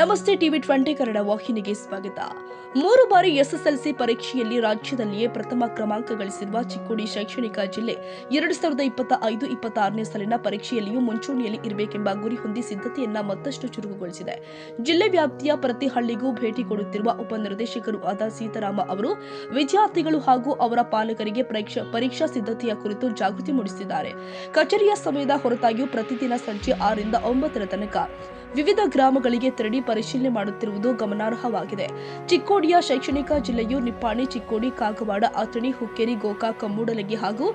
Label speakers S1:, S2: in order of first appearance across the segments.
S1: ನಮಸ್ತೆ ಟಿವಿ 20 ಕನ್ನಡ ವಾಹಿನಿಗೆ ಸ್ವಾಗತ. 3 ಬಾರಿ ಎಸ್ಎಸ್ಎಲ್ಸಿ ಪರೀಕ್ಷೆಯಲ್ಲಿ ರಾಜ್ಯದಲ್ಲಿಯೇ ಪ್ರಥಮ ಕ್ರಮಾಂಕ ಗಳಿಸಿರುವ ಚಿಕ್ಕೋಡಿ ಶೈಕ್ಷಣಿಕ ಜಿಲ್ಲೆ 2025-26ನೇ ಸಾಲಿನ ಪರೀಕ್ಷೆಯಲ್ಲಿಯೂ ಮುಂಚೂಣಿಯಲ್ಲಿ ಇರಬೇಕೆಂಬ ಗುರಿ ಹೊಂದಿ ಸಿದ್ಧತೆಯನ್ನ ಮತ್ತಷ್ಟು ಚುರುಕುಗೊಳಿಸಿದೆ. ಜಿಲ್ಲೆ ವ್ಯಾಪ್ತಿಯ ಪ್ರತಿ ಹಳ್ಳಿಗೂ ಭೇಟಿ ಕೊಡುತ್ತಿರುವ ಉಪನಿರ್ದೇಶಕರು ಆದ ಸೀತಾರಾಮ ಅವರು ವಿದ್ಯಾರ್ಥಿಗಳು ಹಾಗೂ ಅವರ ಪಾಲಕರಿಗೆ ಪರೀಕ್ಷಾ ಸಿದ್ಧತೆಯ ಕುರಿತು ಜಾಗೃತಿ ಮೂಡಿಸಿದ್ದಾರೆ. ಕಚೇರಿಯ ಸಮಯದ ಹೊರತಾಗಿಯೂ ಪ್ರತಿದಿನ ಸಂಜೆ 6 ರಿಂದ 9 ತನಕ ವಿವಿಧ ಗ್ರಾಮಗಳಿಗೆ ತೆರಳಿ ಪರಿಶೀಲನೆ ಮಾಡುತ್ತಿರುವುದು ಗಮನಾರ್ಹವಾಗಿದೆ. ಚಿಕ್ಕೋಡಿಯ ಶೈಕ್ಷಣಿಕ ಜಿಲ್ಲೆಯು ನಿಪ್ಪಾಣಿ, ಚಿಕ್ಕೋಡಿ, ಕಾಗವಾಡ, ಅಥಣಿ, ಹುಕ್ಕೇರಿ, ಗೋಕಾಕ, ಮೂಡಲಗಿ ಹಾಗೂ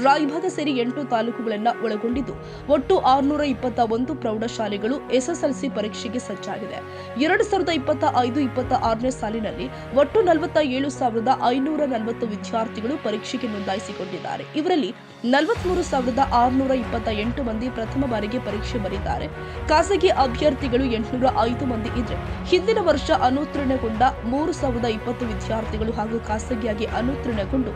S1: ರಾಯಭಾಗ ಸೇರಿ 8 ತಾಲೂಕುಗಳನ್ನು ಒಳಗೊಂಡಿದ್ದು ಒಟ್ಟು 621 ಪ್ರೌಢಶಾಲೆಗಳು ಎಸ್ಎಸ್ಎಲ್ಸಿ ಪರೀಕ್ಷೆಗೆ ಸಜ್ಜಾಗಿದೆ. 2025-26ನೇ ಸಾಲಿನಲ್ಲಿ ಒಟ್ಟು 47,540 ವಿದ್ಯಾರ್ಥಿಗಳು ಪರೀಕ್ಷೆಗೆ ನೋಂದಾಯಿಸಿಕೊಂಡಿದ್ದಾರೆ. ಇವರಲ್ಲಿ 43,628 ಮಂದಿ ಪ್ರಥಮ ಬಾರಿಗೆ ಪರೀಕ್ಷೆ ಬರೆದಿದ್ದಾರೆ. ಖಾಸಗಿ ಅಭ್ಯರ್ಥಿಗಳು 805 ಮಂದಿ ಇದ್ರೆ ಹಿಂದಿನ ವರ್ಷ ಅನುತ್ತೀರ್ಣಗೊಂಡ 3,020 ವಿದ್ಯಾರ್ಥಿಗಳು ಹಾಗೂ ಖಾಸಗಿಯಾಗಿ ಅನುತ್ತೀರ್ಣಗೊಂಡು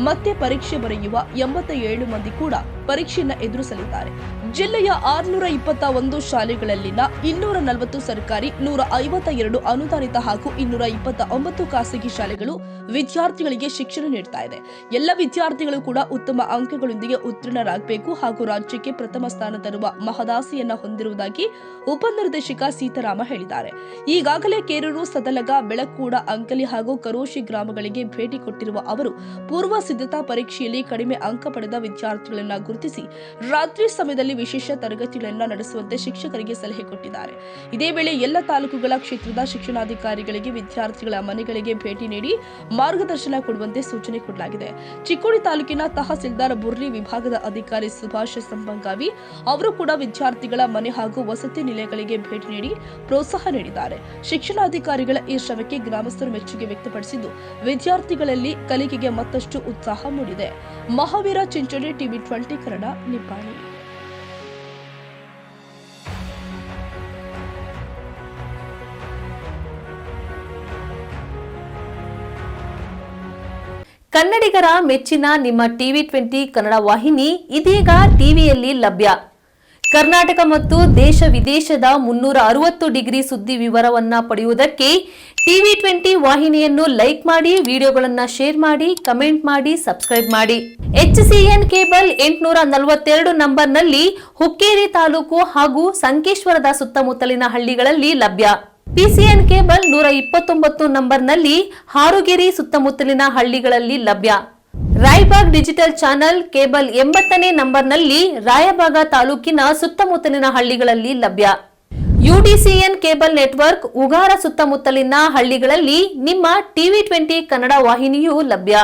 S1: ಮತ್ತೆ ಪರೀಕ್ಷೆ ಬರೆಯುವ 87 ಮಂದಿ ಕೂಡ ಪರೀಕ್ಷೆಯನ್ನು ಎದುರಿಸಲಿದ್ದಾರೆ. ಜಿಲ್ಲೆಯ 621 ಶಾಲೆಗಳಲ್ಲಿನ 240 ಸರ್ಕಾರಿ, 152 ಅನುದಾನಿತ ಹಾಗೂ 229 ಖಾಸಗಿ ಶಾಲೆಗಳು ವಿದ್ಯಾರ್ಥಿಗಳಿಗೆ ಶಿಕ್ಷಣ ನೀಡುತ್ತಾ ಇದೆ. ಎಲ್ಲ ವಿದ್ಯಾರ್ಥಿಗಳು ಕೂಡ ಉತ್ತಮ ಅಂಕಗಳೊಂದಿಗೆ ಉತ್ತೀರ್ಣರಾಗಬೇಕು ಹಾಗೂ ರಾಜ್ಯಕ್ಕೆ ಪ್ರಥಮ ಸ್ಥಾನ ತರುವ ಮಹದಾಸೆಯನ್ನ ಹೊಂದಿರುವುದಾಗಿ ಉಪನಿರ್ದೇಶಕ ಸೀತಾರಾಮ ಹೇಳಿದ್ದಾರೆ. ಈಗಾಗಲೇ ಕೇರೂರು, ಸದಲಗ, ಬೆಳಕೂಡ, ಅಂಕಲಿ ಹಾಗೂ ಕರೋಶಿ ಗ್ರಾಮಗಳಿಗೆ ಭೇಟಿ ಕೊಟ್ಟಿರುವ ಅವರು ಪೂರ್ವ ಸಿದ್ಧತಾ ಪರೀಕ್ಷೆಯಲ್ಲಿ ಕಡಿಮೆ ಅಂಕ ಪಡೆದ ವಿದ್ಯಾರ್ಥಿಗಳನ್ನು ಗುರುತಿಸಿ ರಾತ್ರಿ ಸಮಯದಲ್ಲಿ ವಿಶೇಷ ತರಗತಿಗಳನ್ನು ನಡೆಸುವಂತೆ ಶಿಕ್ಷಕರಿಗೆ ಸಲಹೆ ಕೊಟ್ಟಿದ್ದಾರೆ. ಇದೇ ವೇಳೆ ಎಲ್ಲ ತಾಲೂಕುಗಳ ಕ್ಷೇತ್ರದ ಶಿಕ್ಷಣಾಧಿಕಾರಿಗಳಿಗೆ ವಿದ್ಯಾರ್ಥಿಗಳ ಮನೆಗಳಿಗೆ ಭೇಟಿ ನೀಡಿ ಮಾರ್ಗದರ್ಶನ ಕೊಡುವಂತೆ ಸೂಚನೆ ಕೊಡಲಾಗಿದೆ. ಚಿಕ್ಕೋಡಿ ತಾಲೂಕಿನ ತಹಸೀಲ್ದಾರ್ ಬುರ್ಲಿ ವಿಭಾಗದ ಅಧಿಕಾರಿ ಸುಭಾಷ್ ಸಂಬಂಗಾವಿ ಅವರು ಕೂಡ ವಿದ್ಯಾರ್ಥಿಗಳ ಮನೆ ಹಾಗೂ ವಸತಿ ನಿಲಯಗಳಿಗೆ ಭೇಟಿ ನೀಡಿ ಪ್ರೋತ್ಸಾಹ ನೀಡಿದ್ದಾರೆ. ಶಿಕ್ಷಣಾಧಿಕಾರಿಗಳ ಈ ಶ್ರಮಕ್ಕೆ ಗ್ರಾಮಸ್ಥರು ಮೆಚ್ಚುಗೆ ವ್ಯಕ್ತಪಡಿಸಿದ್ದು ವಿದ್ಯಾರ್ಥಿಗಳಲ್ಲಿ ಕಲಿಕೆಗೆ ಮತ್ತಷ್ಟು ಉತ್ಸಾಹ ಮೂಡಿದೆ. ಮಹಾವೀರ ಚಿಂಚೋಳಿ, ಟಿವಿ 20 ಕನ್ನಡ, ನಿಪ್ಪಾಣಿ.
S2: ಕನ್ನಡಿಗರ ಮೆಚ್ಚಿನ ನಿಮ್ಮ ಟಿವಿ 20 ಕನ್ನಡ ವಾಹಿನಿ ಇದೀಗ ಟಿವಿಯಲ್ಲಿ ಲಭ್ಯ. ಕರ್ನಾಟಕ ಮತ್ತು ದೇಶ ವಿದೇಶದ 360 ಡಿಗ್ರಿ ಸುದ್ದಿ ವಿವರವನ್ನ ಪಡೆಯುವುದಕ್ಕೆ ಟಿವಿ 20 ವಾಹಿನಿಯನ್ನು ಲೈಕ್ ಮಾಡಿ, ವಿಡಿಯೋಗಳನ್ನು ಶೇರ್ ಮಾಡಿ, ಕಮೆಂಟ್ ಮಾಡಿ, ಸಬ್ಸ್ಕ್ರೈಬ್ ಮಾಡಿ. HCN ಕೇಬಲ್ 842 ನಂಬರ್ನಲ್ಲಿ ಹುಕ್ಕೇರಿ ತಾಲೂಕು ಹಾಗೂ ಸಂಕೇಶ್ವರದ ಸುತ್ತಮುತ್ತಲಿನ ಹಳ್ಳಿಗಳಲ್ಲಿ ಲಭ್ಯ. PCN ಕೇಬಲ್ 129 ನಂಬರ್ನಲ್ಲಿ ಹಾರುಗೆರೆ ಸುತ್ತಮುತ್ತಲಿನ ಹಳ್ಳಿಗಳಲ್ಲಿ ಲಭ್ಯ. ರಾಯಬಾಗ್ ಡಿಜಿಟಲ್ ಚಾನೆಲ್ ಕೇಬಲ್ 80ನೇ ನಂಬರ್ನಲ್ಲಿ ರಾಯಬಾಗ ತಾಲೂಕಿನ ಸುತ್ತಮುತ್ತಲಿನ ಹಳ್ಳಿಗಳಲ್ಲಿ ಲಭ್ಯ. UDCN ಕೇಬಲ್ ನೆಟ್ವರ್ಕ್ ಉಗಾರ ಸುತ್ತಮುತ್ತಲಿನ ಹಳ್ಳಿಗಳಲ್ಲಿ ನಿಮ್ಮ ಟಿವಿ 20 ಕನ್ನಡ ವಾಹಿನಿಯೂ ಲಭ್ಯ.